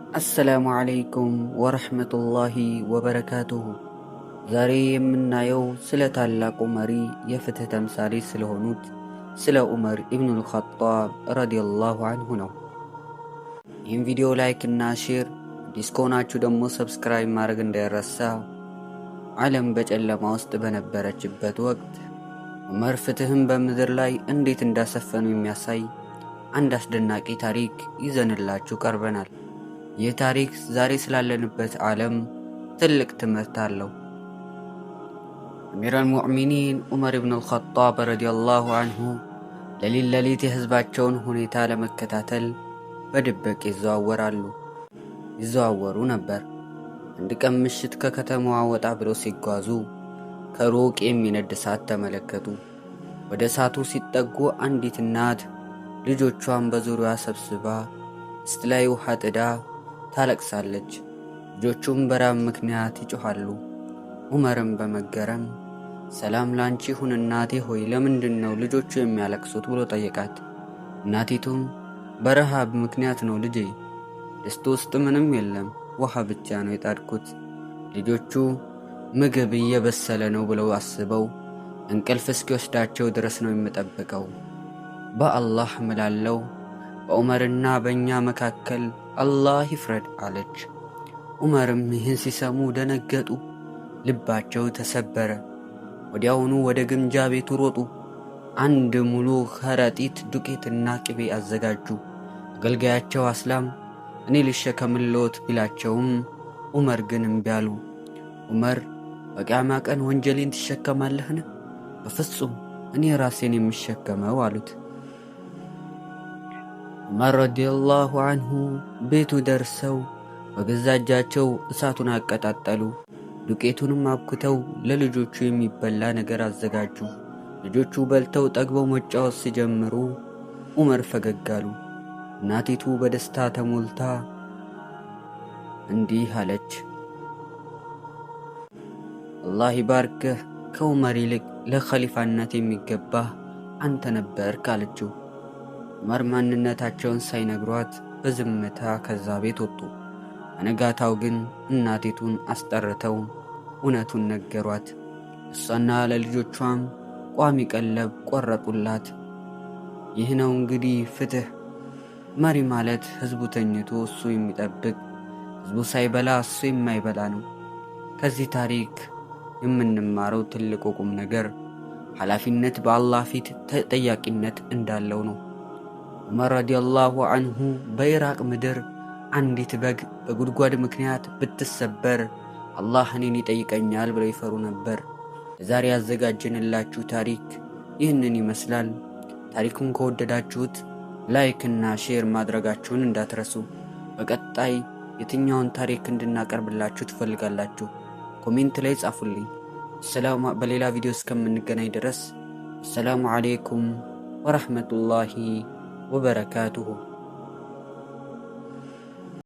አሰላሙ ዓለይኩም ወረሕመቱላሂ ወበረካቱሁ። ዛሬ የምናየው ስለ ታላቁ መሪ የፍትህ ተምሳሌ ስለሆኑት ስለ ዑመር ኢብኑል ኸጣብ ረዲየላሁ አንሁ ነው። ይህም ቪዲዮ ላይክ እና ሼር፣ አዲስ ከሆናችሁ ደግሞ ሰብስክራይብ ማድረግ እንዳይረሳ። ዓለም በጨለማ ውስጥ በነበረችበት ወቅት ዑመር ፍትህን በምድር ላይ እንዴት እንዳሰፈኑ የሚያሳይ አንድ አስደናቂ ታሪክ ይዘንላችሁ ቀርበናል። ይህ ታሪክ ዛሬ ስላለንበት ዓለም ትልቅ ትምህርት አለው። አሚረል ሙእሚኒን ዑመር ኢብኑል ኸጣብ ረዲየላሁ አንሁ ሌሊት የህዝባቸውን ሁኔታ ለመከታተል በድብቅ ይዘዋወሩ ነበር። አንድ ቀን ምሽት ከከተማዋ ወጣ ብለው ሲጓዙ ከሩቅ የሚነድ እሳት ተመለከቱ። ወደ እሳቱ ሲጠጉ አንዲት እናት ልጆቿን በዙሪያዋ ሰብስባ ድስት ላይ ውሃ ጥዳ ታለቅሳለች። ልጆቹም በራብ ምክንያት ይጮኻሉ። ዑመርም በመገረም ሰላም ላንቺ ይሁን እናቴ ሆይ፣ ለምንድን ነው ልጆቹ የሚያለቅሱት ብሎ ጠየቃት። እናቲቱም በረሃብ ምክንያት ነው ልጄ፣ ድስት ውስጥ ምንም የለም፣ ውሃ ብቻ ነው የጣድኩት። ልጆቹ ምግብ እየበሰለ ነው ብለው አስበው እንቅልፍ እስኪወስዳቸው ድረስ ነው የምጠብቀው። በአላህ እምላለሁ በዑመርና በእኛ መካከል አላህ ይፍረድ አለች። ዑመርም ይህን ሲሰሙ ደነገጡ፣ ልባቸው ተሰበረ። ወዲያውኑ ወደ ግምጃ ቤቱ ሮጡ። አንድ ሙሉ ከረጢት ዱቄትና ቅቤ አዘጋጁ። አገልጋያቸው አስላም እኔ ልሸከምልዎት ቢላቸውም ዑመር ግን እምቢ አሉ። ዑመር በቂያማ ቀን ወንጀሌን ትሸከማለህን? በፍጹም እኔ ራሴን የምሸከመው አሉት። ዑመር ረዲየላሁ አንሁ ቤቱ ደርሰው በገዛ እጃቸው እሳቱን አቀጣጠሉ። ዱቄቱንም አብኩተው ለልጆቹ የሚበላ ነገር አዘጋጁ። ልጆቹ በልተው ጠግበው መጫወት ሲጀምሩ ዑመር ፈገግ አሉ። እናቲቱ በደስታ ተሞልታ እንዲህ አለች፣ አላህ ይባርክህ፣ ከዑመር ይልቅ ለኸሊፋነት የሚገባህ አንተ ነበርክ አለችው። ዑመር ማንነታቸውን ሳይነግሯት በዝምታ ከዛ ቤት ወጡ። በነጋታው ግን እናቲቱን አስጠርተው እውነቱን ነገሯት። እሷና ለልጆቿም ቋሚ ቀለብ ቆረጡላት። ይህ ነው እንግዲህ ፍትህ። መሪ ማለት ህዝቡ ተኝቶ እሱ የሚጠብቅ፣ ህዝቡ ሳይበላ እሱ የማይበላ ነው። ከዚህ ታሪክ የምንማረው ትልቁ ቁም ነገር ኃላፊነት በአላህ ፊት ተጠያቂነት እንዳለው ነው። ዑመር ረዲየላሁ አንሁ በኢራቅ ምድር አንዲት በግ በጉድጓድ ምክንያት ብትሰበር አላህ እኔን ይጠይቀኛል ብለው ይፈሩ ነበር። ለዛሬ ያዘጋጀንላችሁ ታሪክ ይህንን ይመስላል። ታሪኩን ከወደዳችሁት ላይክ እና ሼር ማድረጋችሁን እንዳትረሱ። በቀጣይ የትኛውን ታሪክ እንድናቀርብላችሁ ትፈልጋላችሁ? ኮሜንት ላይ ጻፉልኝ። በሌላ ቪዲዮ እስከምንገናኝ ድረስ አሰላሙ ዓለይኩም ወረሕመቱላሂ ወበረካቱሁ።